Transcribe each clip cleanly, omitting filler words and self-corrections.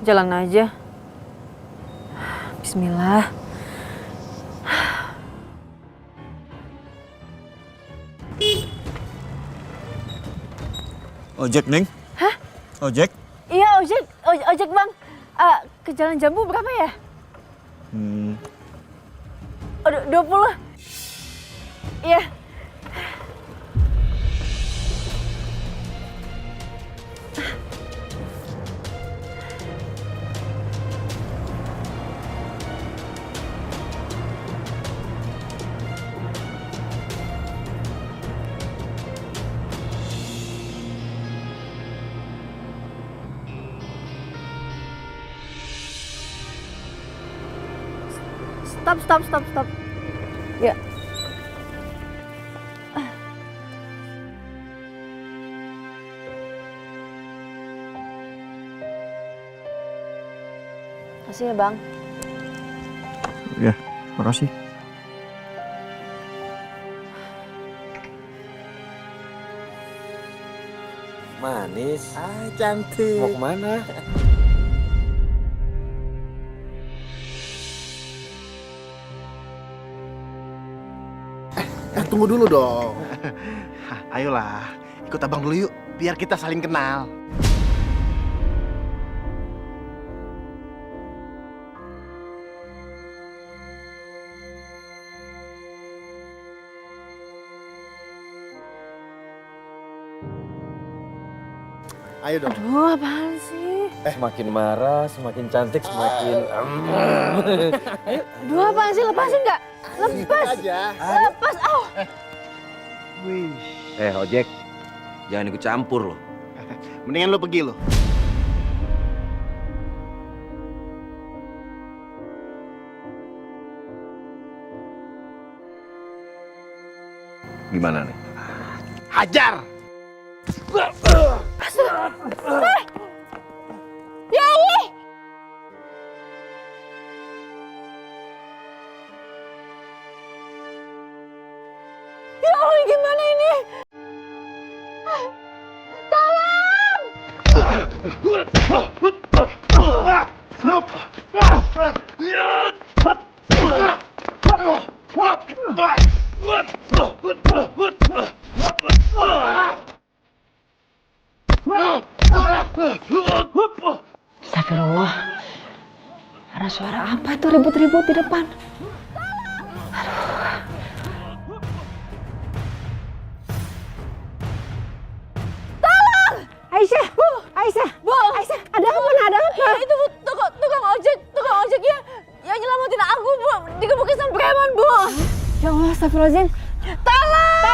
Jalan aja. Bismillah. Ojek, Neng? Hah? Ojek? Iya, ojek bang. Ke Jalan Jambu berapa ya? 20. Iya. Stop. Ya. Makasih ya bang. Ya, makasih. Manis. Cantik. Mau kemana? Tunggu dulu dong. Ayolah, ikut abang dulu yuk, biar kita saling kenal. Ayo dong. Aduh, apaan sih? Semakin marah, semakin cantik, semakin... Aduh, apaan sih? Lepasin nggak? Lepas. Aja. Lepas. Wih, Ojek, jangan ikut campur loh. mendingan lo pergi lo. Gimana nih? Hajar! Ya Allah. Ya Allah, gimana ini? Astagfirullah. Ada suara apa tuh ribut-ribut di depan? Aisyah, Aisyah, ada apa? Itu Bu, tukang ojeknya yang nyelamatin aku, Bu. Digebukin sama preman, Bu. Ya Allah, astagfirullahaladzim. Tolong!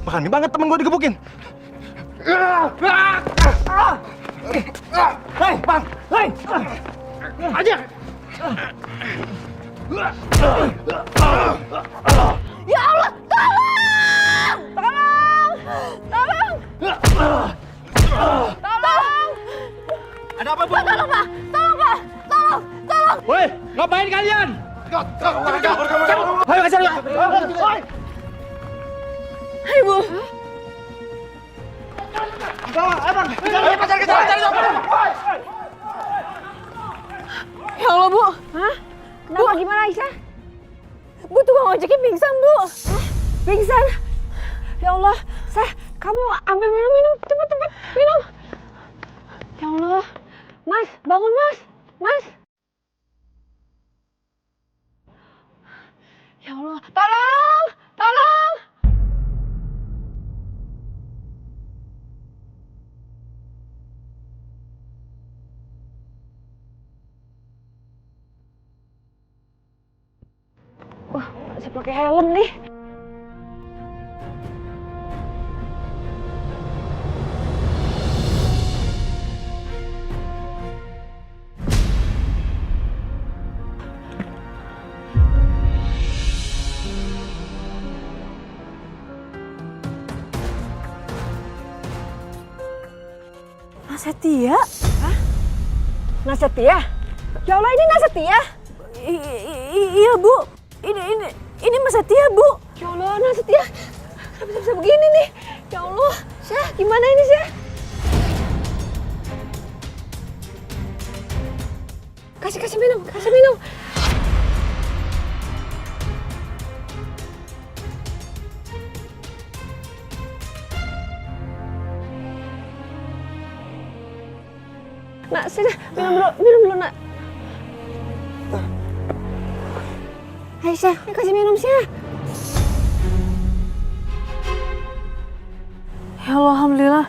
Berani banget temen gue digebukin. Hei, bang! Hei! Ajar! Ya Allah, tolong! Ada apa, Bu? Tolong, Pak! Tolong! Woi, ngapain kalian? Ayo kejar, yuk! Hai, Bu. Abang! Ayo kejar! Ya Allah, Bu. Hah? Kenapa? Gimana, Aisyah? Bu, tukang ojeknya pingsan, Bu. Pingsan? Ya Allah, kamu ambil minum. Cepet, minum. Ya Allah. Mas, bangun, Mas. Ya Allah, tolong! Wah, masih pakai helm nih. Mas, Nasetia? Hah? Nasetia? Ya Allah, ini Nasetia? Iya, Bu. Ini Mas Setia, Bu. Ya Allah, Nasetia. Kenapa bisa begini nih? Ya Allah, Syah, gimana ini, Syah? Kasih minum, kasih minum. Nak, sini, minum dulu, Nak. Hai, Syah, kasih minum, Syah. Ya Allah, alhamdulillah.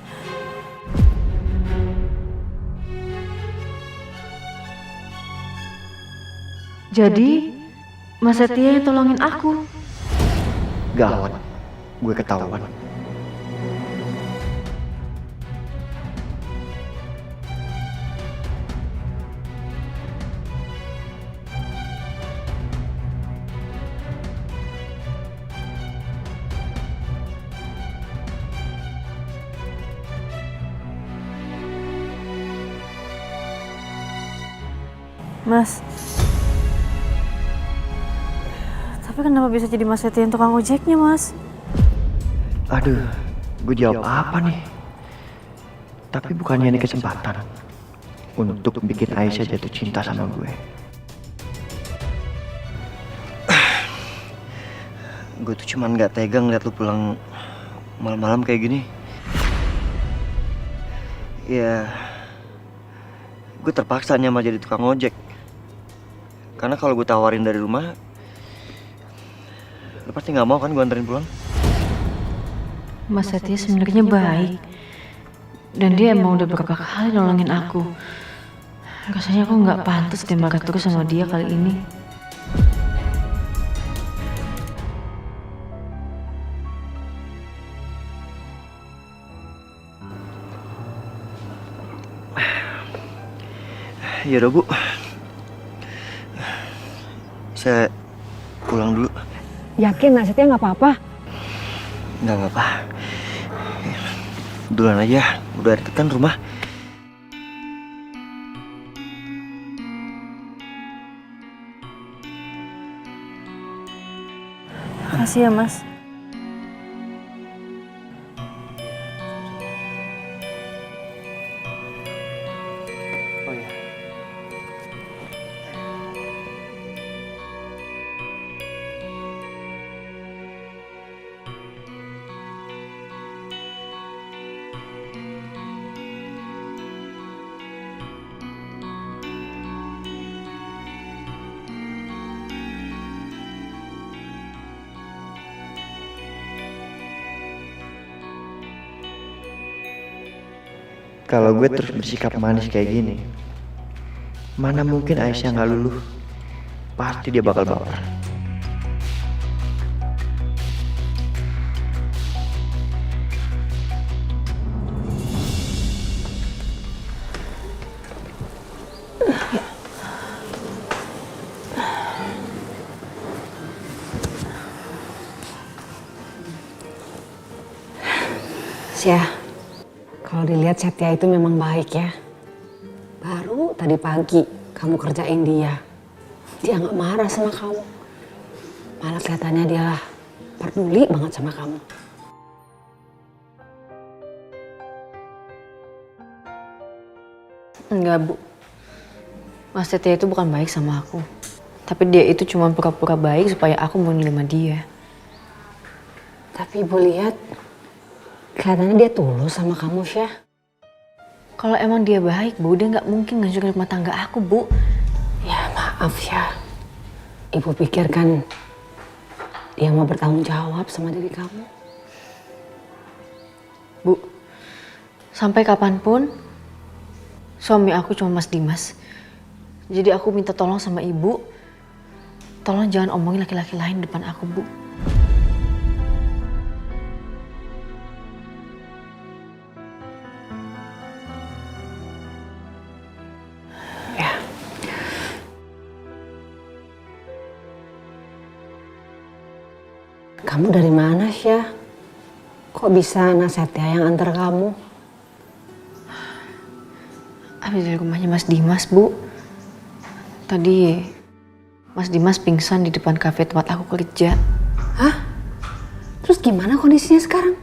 Jadi, Mas Setia yang tolongin aku. Gawat. Gue ketahuan. Mas. Tapi kenapa bisa jadi Mas Setia yang tukang ojeknya, Mas? Aduh, gue jawab apa nih? Tapi bukannya ini kesempatan untuk bikin Aisyah jatuh cinta sama gue. Gue tuh cuman gak tega ngeliat lu pulang malam-malam kayak gini. Ya, gue terpaksa nyamar jadi tukang ojek. Karena kalau gue tawarin dari rumah, lu pasti gak mau kan gue anterin pulang? Mas Setia sebenarnya baik. Dan dia emang udah berapa kali nolongin aku. Rasanya aku gak pantas deh marah terus sama dia kali ini. Ya udah, Bu. Saya pulang dulu. Yakin Nasetia nggak apa-apa? Nggak apa-apa. Duluan aja, udah deket kan rumah. Makasih ya, Mas. Oh ya. Kalau gue terus bersikap manis kayak gini, mana mungkin Aisyah nggak luluh? Pasti dia bakal baper. Syah, kalau dilihat Setia itu memang baik ya. Baru tadi pagi kamu kerjain dia. Dia nggak marah sama kamu. Malah kelihatannya dia peduli banget sama kamu. Enggak, Bu. Mas Setia itu bukan baik sama aku. Tapi dia itu cuma pura-pura baik supaya aku mau nerima dia. Tapi Ibu lihat, kelihatannya dia tulus sama kamu, Syah. Kalau emang dia baik, Bu, dia nggak mungkin ngancurin rumah tangga aku, Bu. Ya maaf ya, Ibu pikirkan dia mau bertanggung jawab sama diri kamu. Bu, sampai kapanpun suami aku cuma Mas Dimas. Jadi aku minta tolong sama Ibu, tolong jangan omongin laki-laki lain depan aku, Bu. Ya. Kamu dari mana, Syah? Kok bisa Nasetia yang antar kamu? Di rumahnya Mas Dimas, Bu. Tadi Mas Dimas pingsan di depan kafe tempat aku kerja. Hah? Terus gimana kondisinya sekarang?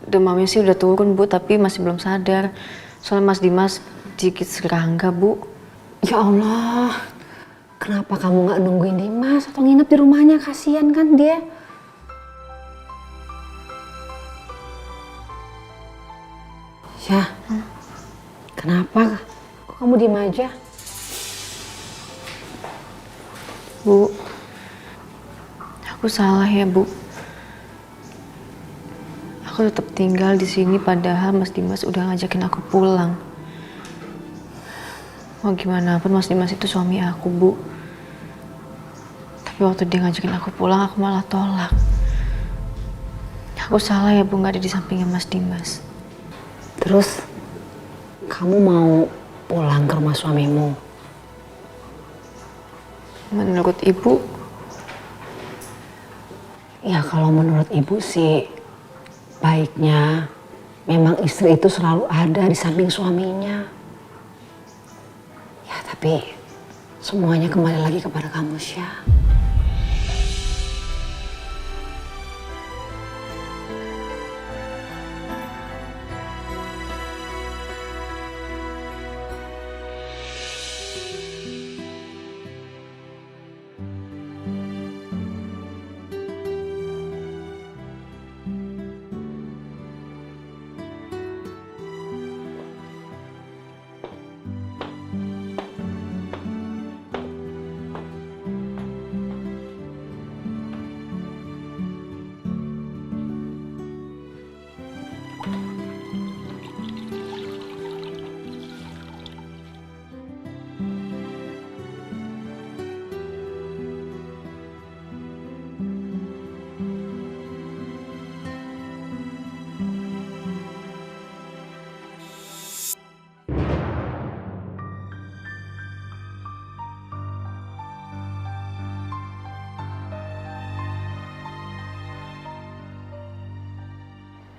Demamnya sih udah turun, Bu, tapi masih belum sadar. Soalnya Mas Dimas sedikit serangga, Bu. Ya Allah, kenapa kamu nggak nungguin Dimas atau nginep di rumahnya? Kasihan kan dia. Syah, kenapa? Kok kamu diem aja? Bu, aku salah ya, Bu. Aku tetap tinggal di sini padahal Mas Dimas udah ngajakin aku pulang. Mau gimana pun Mas Dimas itu suami aku, Bu. Tapi waktu dia ngajakin aku pulang, aku malah tolak. Aku salah ya, Bu, nggak ada di sampingnya Mas Dimas. Terus, kamu mau pulang ke rumah suamimu? Menurut Ibu? Ya kalau menurut Ibu sih, baiknya memang istri itu selalu ada di samping suaminya. Ya tapi semuanya kembali lagi kepada kamu, Syah.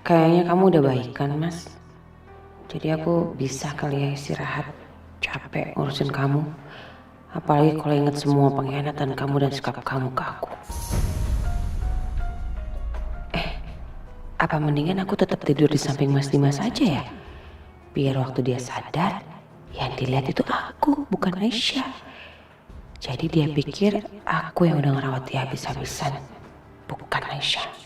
Kayaknya kamu udah baik kan, Mas? Jadi aku bisa kali ya istirahat. Capek ngurusin kamu. Apalagi kalau inget semua pengkhianatan kamu dan sikap kamu ke aku. Apa mendingan aku tetap tidur di samping Mas Dimas aja ya? Biar waktu dia sadar, yang dilihat itu aku, bukan Aisyah. Jadi dia pikir aku yang udah ngerawat dia habis-habisan, bukan Aisyah.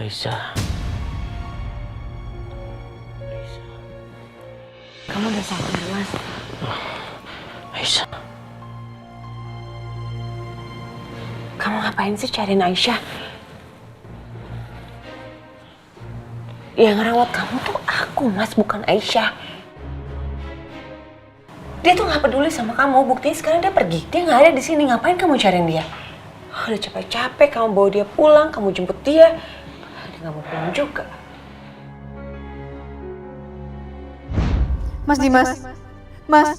Aisyah. Kamu udah sadar, Mas? Aisyah. Kamu ngapain sih cariin Aisyah? Yang ngerawat kamu tuh aku, Mas, bukan Aisyah. Dia tuh nggak peduli sama kamu. Buktinya sekarang dia pergi. Dia nggak ada di sini. Ngapain kamu cariin dia? Udah capek-capek kamu bawa dia pulang, kamu jemput dia. Dia nggak mau pulang juga. Mas Dimas, Mas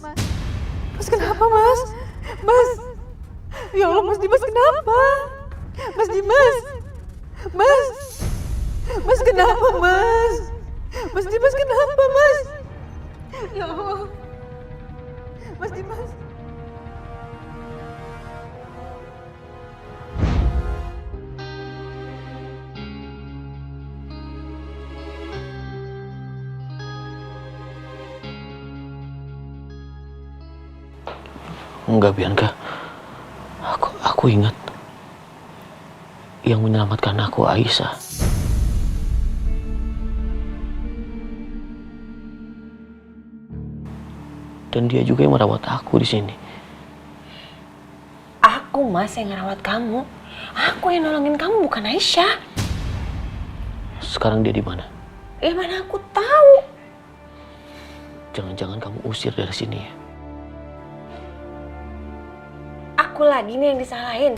kenapa Mas? Mas, ya Allah Mas Dimas kenapa? Mas Dimas, Mas kenapa Mas? Mas Dimas kenapa Mas? Ya Allah, Mas Dimas. Enggak, Bianca. Aku ingat yang menyelamatkan aku Aisyah. Dan dia juga yang merawat aku di sini. Aku, Mas, yang ngerawat kamu. Aku yang nolongin kamu, bukan Aisyah. Sekarang dia di mana? Mana aku tahu. Jangan-jangan kamu usir dari sini ya? aku lagi nih yang disalahin.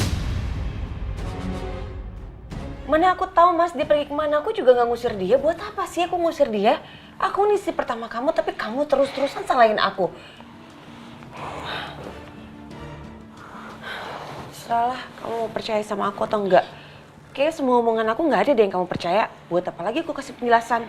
Mana aku tahu Mas dia pergi kemana, aku juga nggak ngusir dia. Buat apa sih aku ngusir dia? Aku nih istri pertama kamu, tapi kamu terus-terusan salahin aku. Serahlah, kamu mau percaya sama aku atau enggak. Kayaknya semua omongan aku nggak ada deh yang kamu percaya. Buat apa lagi aku kasih penjelasan?